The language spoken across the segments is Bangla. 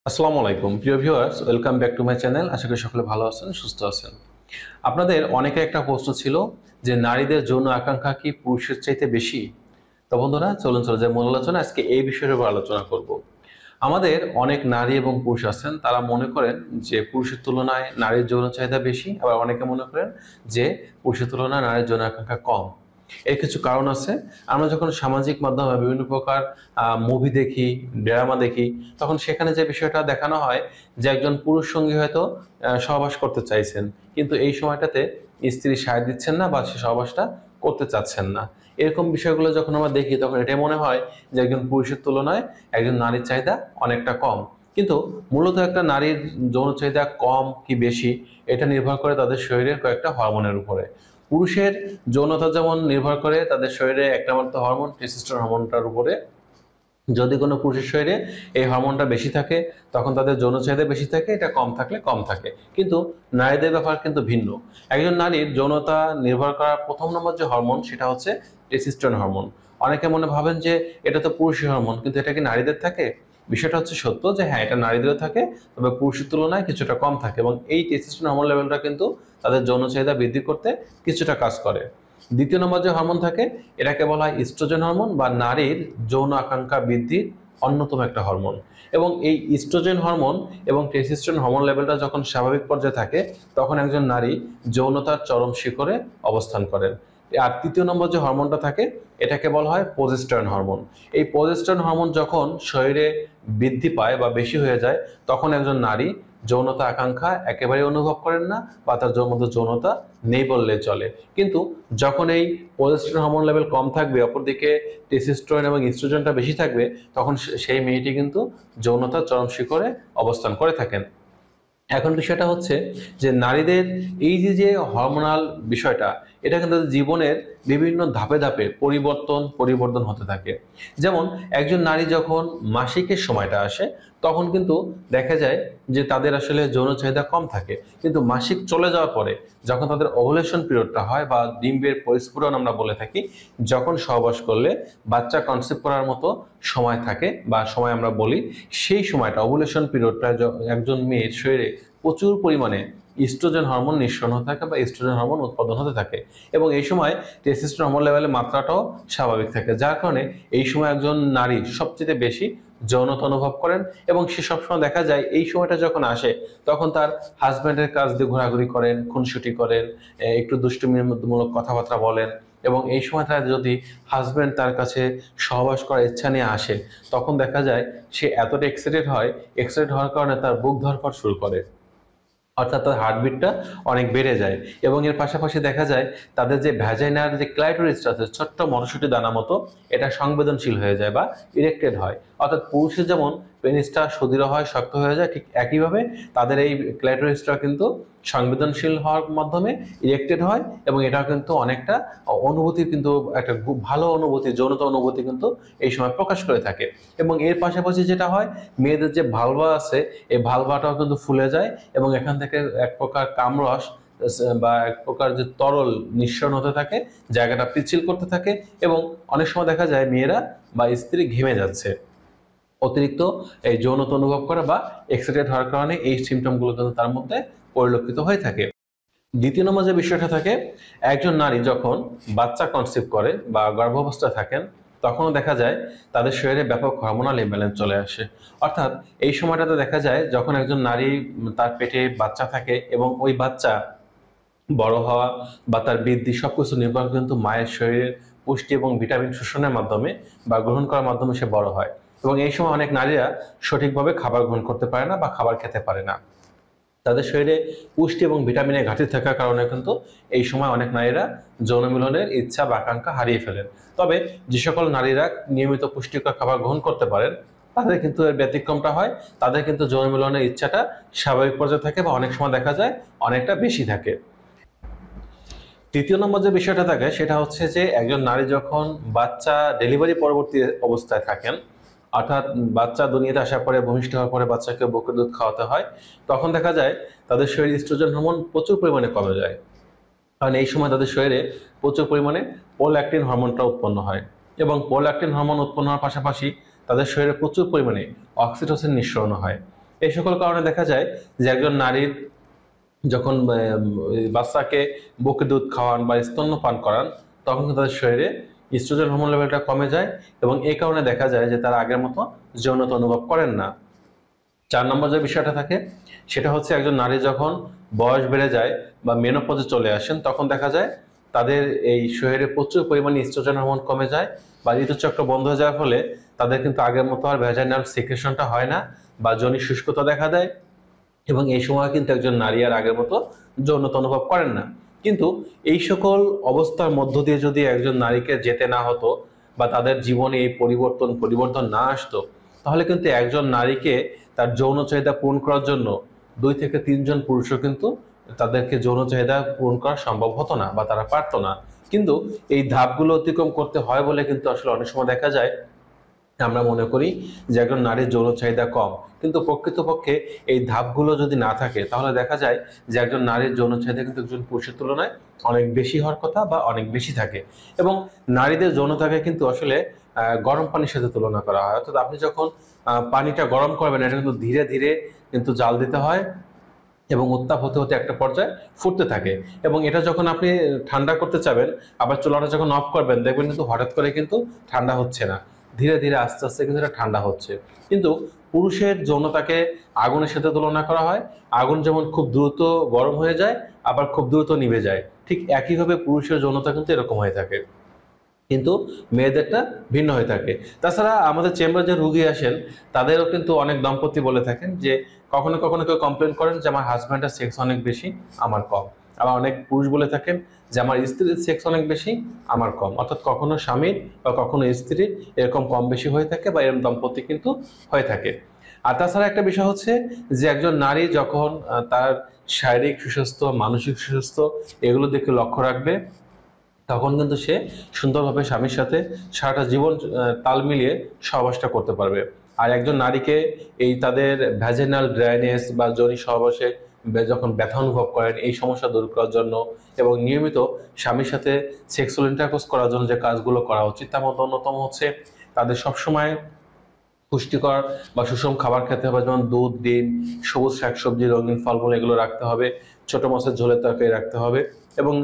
আসসালামু আলাইকুম প্রিয় viewers, welcome back to my channel. আশা করি সকলে ভালো আছেন, সুস্থ আছেন। আপনাদের অনেকের একটা প্রশ্ন ছিল যে নারীদের যৌন আকাঙ্ক্ষা কি পুরুষের চাইতে বেশি? তো বন্ধুরা, চলুন চলে যাই মূল আলোচনা। আজকে এই বিষয়ের উপর আলোচনা করব। আমাদের অনেক নারী এবং পুরুষ আছেন, তারা মনে করেন যে পুরুষের তুলনায় নারীর যৌন চাহিদা বেশি, আবার অনেকে মনে করেন যে পুরুষের তুলনায় নারীর যৌন আকাঙ্ক্ষা কম। এর কিছু কারণ আছে। আমরা যখন সামাজিক মাধ্যমে বিভিন্ন প্রকার মুভি দেখি, ড্রামা দেখি, তখন সেখানে যে বিষয়টা দেখানো হয় যে একজন পুরুষ সঙ্গী হয়তো সহবাস করতে চাইছেন, কিন্তু এই সময়টাতে স্ত্রী সায় দিচ্ছেন না বা সে সহবাসটা করতে চাচ্ছেন না। এরকম বিষয়গুলো যখন আমরা দেখি, তখন এটাই মনে হয় যে একজন পুরুষের তুলনায় একজন নারীর চাহিদা অনেকটা কম। কিন্তু মূলত একটা নারীর যৌন চাহিদা কম কি বেশি, এটা নির্ভর করে তাদের শরীরের কয়েকটা হরমোনের উপরে। পুরুষের যৌনতা যেমন নির্ভর করে তাদের শরীরে একটা মাত্র হরমোন, টেস্টোস্টেরন হরমোনটার উপরে। যদি কোনো পুরুষের শরীরে এই হরমোনটা বেশি থাকে, তখন তাদের যৌন চাহিদা বেশি থাকে, এটা কম থাকলে কম থাকে। কিন্তু নারীদের ব্যাপার কিন্তু ভিন্ন। একজন নারীর যৌনতা নির্ভর করার প্রথম নম্বর যে হরমোন, সেটা হচ্ছে টেস্টোস্টেরন হরমোন। অনেকে মনে ভাবেন যে এটা তো পুরুষের হরমোন, কিন্তু এটা কি নারীদের থাকে? বিষয়টা হচ্ছে সত্য যে হ্যাঁ, এটা নারীদেরও থাকে, তবে পুরুষের তুলনায় কিছুটা কম থাকে, এবং এই টেস্টোস্টেরন হরমোন লেভেলটা কিন্তু তাদের যৌন চাহিদা বৃদ্ধি করতে কিছুটা কাজ করে। দ্বিতীয় নম্বর যে হরমোন থাকে, এটাকে বলা হয় ইস্ট্রোজেন হরমোন, বা নারীর যৌন আকাঙ্ক্ষা বৃদ্ধির অন্যতম একটা হরমোন। এবং এই ইস্ট্রোজেন হরমোন এবং টেস্টোস্টেরন হরমোন লেভেলটা যখন স্বাভাবিক পর্যায়ে থাকে, তখন একজন নারী যৌনতার চরম শিখরে অবস্থান করেন। আর তৃতীয় নম্বর যে হরমোনটা থাকে, এটাকে বলা হয় প্রজেস্টেরন হরমোন। এই প্রজেস্টেরন হরমোন যখন শরীরে বৃদ্ধি পায় বা বেশি হয়ে যায়, তখন একজন নারী যৌনতা আকাঙ্ক্ষা একেবারে অনুভব করেন না, বা তার মধ্যে যৌনতা নেই বললে চলে। কিন্তু যখন এই প্রজেস্টেরন হরমোন লেভেল কম থাকবে, অপরদিকে টেস্টোস্টেরন এবং ইস্ট্রোজেনটা বেশি থাকবে, তখন সেই মেয়েটি কিন্তু যৌনতার চরম শিখরে অবস্থান করে থাকেন। এখন বিষয়টা হচ্ছে যে নারীদের এই যে হরমোনাল বিষয়টা, এটা কিন্তু তাদের জীবনের বিভিন্ন ধাপে ধাপে পরিবর্তন হতে থাকে। যেমন একজন নারী যখন মাসিকের সময়টা আসে, তখন কিন্তু দেখা যায় যে তাদের আসলে যৌন চাহিদা কম থাকে। কিন্তু মাসিক চলে যাওয়ার পরে, যখন তাদের ওভুলেশন পিরিয়ডটা হয় বা ডিম্বের পরিস্ফুরণ আমরা বলে থাকি, যখন সহবাস করলে বাচ্চা কনসিভ করার মতো সময় থাকে বা সময় আমরা বলি, সেই সময়টা ওভুলেশন পিরিয়ডটা একজন মেয়ের শরীরে প্রচুর পরিমাণে ইস্ট্রোজেন হরমোন নিঃসরণ হতে থাকে বা ইস্ট্রোজেন হরমোন উৎপাদন হতে থাকে। এবং এই সময় টেস্টোস্টেরন হরমোন লেভেলের মাত্রাটাও স্বাভাবিক থাকে, যার কারণে এই সময় একজন নারী সবচেয়ে বেশি যৌনতা অনুভব করেন। এবং সে সবসময় দেখা যায় এই সময়টা যখন আসে, তখন তার হাজব্যান্ডের কাছ দিয়ে ঘোরাঘুরি করেন, খুনসুটি করেন, একটু দুষ্টুমিমূলক কথাবার্তা বলেন। এবং এই সময় তার যদি হাজব্যান্ড তার কাছে সহবাস করার ইচ্ছা নিয়ে আসে, তখন দেখা যায় সে এতটা এক্সাইটেড হওয়ার কারণে তার বুক ধড়ফড় শুরু করে, অর্থাৎ তার হার্টবিটটা অনেক বেড়ে যায়। এবং এর পাশাপাশি দেখা যায় তাদের যে ভ্যাজাইনার যে ক্লাইটোরিসটা আছে, ছোট্ট মটরশুঁটি দানা মতো, এটা সংবেদনশীল হয়ে যায় বা ইরেক্টেড হয়। অর্থাৎ পুরুষের যেমন পেনিসটা সুদৃঢ় হয়, শক্ত হয়ে যায়, ঠিক একইভাবে তাদের এই ক্লাইটোরিসটা কিন্তু সংবেদনশীল হওয়ার মাধ্যমে ইরেক্টেড হয়। এবং এটা কিন্তু অনেকটা অনুভূতি, কিন্তু একটা খুব ভালো অনুভূতি, যৌনতা অনুভূতি কিন্তু এই সময় প্রকাশ করে থাকে। এবং এর পাশাপাশি যেটা হয়, মেয়েদের যে ভালভা আছে, এই ভালভাটাও কিন্তু ফুলে যায়, এবং এখান থেকে এক প্রকার কামরস বা এক প্রকার যে তরল নিঃসরণ হতে থাকে, জায়গাটা পিচ্ছিল করতে থাকে। এবং অনেক সময় দেখা যায় মেয়েরা বা স্ত্রী ঘেমে যাচ্ছে, অতিরিক্ত এই যৌনতা অনুভব করা বা এক্সাইটেড হওয়ার কারণে এই সিমটমগুলো কিন্তু তার মধ্যে পরিলক্ষিত হয়ে থাকে। দ্বিতীয় নম্বর যে বিষয়টা থাকে, একজন নারী যখন বাচ্চা কনসিভ করে বা গর্ভাবস্থায় থাকেন, তখনও দেখা যায় তাদের শরীরে ব্যাপক হরমোনাল ইমব্যালেন্স চলে আসে। অর্থাৎ এই সময়টাতে দেখা যায় যখন একজন নারী তার পেটে বাচ্চা থাকে, এবং ওই বাচ্চা বড় হওয়া বা তার বৃদ্ধি সবকিছু নির্ভর কিন্তু মায়ের শরীরের পুষ্টি এবং ভিটামিন শোষণের মাধ্যমে বা গ্রহণ করার মাধ্যমে সে বড় হয়। এবং এই সময় অনেক নারীরা সঠিকভাবে খাবার গ্রহণ করতে পারে না বা খাবার খেতে পারে না। তাদের শরীরে পুষ্টি এবং ভিটামিনের ঘাটতি থাকার কারণে কিন্তু এই সময় অনেক নারীরা যৌন মিলনের ইচ্ছা বা আকাঙ্ক্ষা হারিয়ে ফেলেন। তবে যে সকল নারীরা নিয়মিত পুষ্টিকর খাবার গ্রহণ করতে পারেন, তাদের কিন্তু এর ব্যতিক্রমটা হয়। তাদের কিন্তু যৌন মিলনের ইচ্ছাটা স্বাভাবিক পর্যায়ে থাকে, বা অনেক সময় দেখা যায় অনেকটা বেশি থাকে। তৃতীয় নম্বর যে বিষয়টা থাকে, সেটা হচ্ছে যে একজন নারী যখন বাচ্চা ডেলিভারি পরবর্তী অবস্থায় থাকেন, অর্থাৎ বাচ্চা দুনিয়াতে আসার পরে, ভূমিষ্ঠ হওয়ার পরে বাচ্চাকে বুকের দুধ খাওয়াতে হয়, তখন দেখা যায় তাদের শরীরে ইস্ট্রোজেন হরমোন প্রচুর পরিমাণে কমে যায়। কারণ এই সময় তাদের শরীরে প্রচুর পরিমাণে প্রোল্যাক্টিন হরমোনটা উৎপন্ন হয়। এবং প্রোল্যাক্টিন হরমোন উৎপন্ন হওয়ার পাশাপাশি তাদের শরীরে প্রচুর পরিমাণে অক্সিটোসিন নিঃসরণ হয়। এই সকল কারণে দেখা যায় যে একজন নারীর যখন বাচ্চাকে বুকে দুধ খাওয়ান বা স্তন্যপান করান, তখন কিন্তু তাদের শরীরে ইস্ট্রোজেন হরমোন লেভেলটা কমে যায় এবং এই কারণে দেখা যায় যে তারা আগের মতো যৌনতা অনুভব করেন না। 4 নম্বর যে বিষয়টা থাকে সেটা হচ্ছে একজন নারী যখন বয়স বেড়ে যায় বা মেনোপজে চলে আসেন, তখন দেখা যায় তাদের এই শরীরে প্রচুর পরিমাণে ইস্ট্রোজেন হরমোন কমে যায় বা ঋতুচক্র বন্ধ হয়ে যাওয়ার ফলে তাদের কিন্তু আগের মতো আর ভ্যাজাইনাল সিক্রেশনটা হয় না বা যোনি শুষ্কতা দেখা দেয় এবং এই সময় কিন্তু একজন নারী আর আগের মতো যৌনতা অনুভব করেন না। কিন্তু এই সকল অবস্থার মধ্য দিয়ে যদি একজন নারীকে যেতে না হতো বা তাদের জীবনে এই পরিবর্তন না আসতো, তাহলে কিন্তু একজন নারীকে তার যৌন চাহিদা পূরণ করার জন্য 2 থেকে 3 জন পুরুষও কিন্তু তাদেরকে যৌন চাহিদা পূরণ করা সম্ভব হতো না বা তারা পারতো না। কিন্তু এই ধাপগুলো অতিক্রম করতে হয় বলে কিন্তু আসলে অনেক সময় দেখা যায় আমরা মনে করি যে একজন নারীর যৌন চাহিদা কম, কিন্তু প্রকৃতপক্ষে এই ধাপগুলো যদি না থাকে তাহলে দেখা যায় যে একজন নারীর যৌন চাহিদা কিন্তু একজন পুরুষের তুলনায় অনেক বেশি হওয়ার কথা বা অনেক বেশি থাকে। এবং নারীদের যৌনতাকে কিন্তু আসলে গরম পানির সাথে তুলনা করা হয়, অর্থাৎ আপনি যখন পানিটা গরম করবেন এটা কিন্তু ধীরে ধীরে কিন্তু জাল দিতে হয় এবং উত্তাপ হতে হতে একটা পর্যায়ে ফুটতে থাকে। এবং এটা যখন আপনি ঠান্ডা করতে চাবেন, আবার চুলাটা যখন অফ করবেন দেখবেন কিন্তু হঠাৎ করে কিন্তু ঠান্ডা হচ্ছে না, ধীরে ধীরে আস্তে আস্তে কিন্তু এটা ঠান্ডা হচ্ছে। কিন্তু পুরুষের যৌনতাকে আগুনের সাথে তুলনা করা হয়। আগুন যেমন খুব দ্রুত গরম হয়ে যায় আবার খুব দ্রুত নিভে যায়, ঠিক একইভাবে পুরুষের যৌনতা কিন্তু এরকম হয়ে থাকে, কিন্তু মেয়েদেরটা ভিন্ন হয়ে থাকে। তাছাড়া আমাদের চেম্বারে যে রুগী আসেন তাদেরও কিন্তু অনেক দম্পতি বলে থাকেন যে কখনো কখনো কেউ কমপ্লেন করেন যে আমার হাজব্যান্ডের সেক্স অনেক বেশি, আমার কম। আবার অনেক পুরুষ বলে থাকেন যে আমার স্ত্রীর সেক্স অনেক বেশি, আমার কম। অর্থাৎ কখনো স্বামীর বা কখনো স্ত্রীর এরকম কম বেশি হয়ে থাকে বা এরকম দম্পতি কিন্তু হয়ে থাকে। আর তাছাড়া একটা বিষয় হচ্ছে যে একজন নারী যখন তার শারীরিক সুস্বাস্থ্য, মানসিক সুস্বাস্থ্য এগুলো দিকে লক্ষ্য রাখবে, তখন কিন্তু সে সুন্দরভাবে স্বামীর সাথে সারাটা জীবন তাল মিলিয়ে সহবাসটা করতে পারবে। আর একজন নারীকে এই তাদের ভ্যাজিনাল ড্রাইনেস বা যোনি সহবাসে যখন ব্যথা অনুভব করেন, এই সমস্যা দূর করার জন্য এবং নিয়মিত স্বামীর সাথে সেক্সুয়াল ইন্টারকোর্স করার জন্য যে কাজগুলো করা উচিত তার মধ্যে অন্যতম হচ্ছে তাদের সবসময় পুষ্টিকর বা সুষম খাবার খেতে হবে, যেমন দুধ, ডিম, সবুজ শাকসবজি, রঙিন ফলমূল এগুলো রাখতে হবে, ছোট মাছের ঝোলের তরকারি রাখতে হবে এবং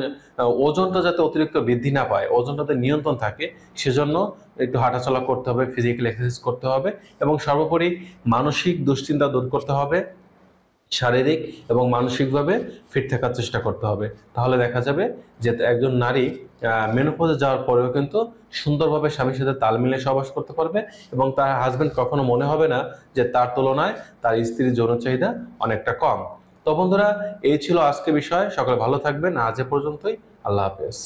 ওজনটা যাতে অতিরিক্ত বৃদ্ধি না পায়, ওজনটাতে নিয়ন্ত্রণ থাকে সেজন্য একটু হাঁটাচলা করতে হবে, ফিজিক্যাল এক্সারসাইজ করতে হবে এবং সর্বোপরি মানসিক দুশ্চিন্তা দূর করতে হবে, শারীরিক এবং মানসিকভাবে ফিট থাকার চেষ্টা করতে হবে। তাহলে দেখা যাবে যে একজন নারী মেনোপজে যাওয়ার পরেও কিন্তু সুন্দরভাবে স্বামীর সাথে তাল মিলিয়ে সহবাস করতে পারবে এবং তার হাজবেন্ড কখনো মনে হবে না যে তার তুলনায় তার স্ত্রীর যৌন চাহিদা অনেকটা কম। তো বন্ধুরা, এই ছিল আজকে বিষয়। সকলে ভালো থাকবেন। আজ এ পর্যন্তই। আল্লাহ হাফেজ।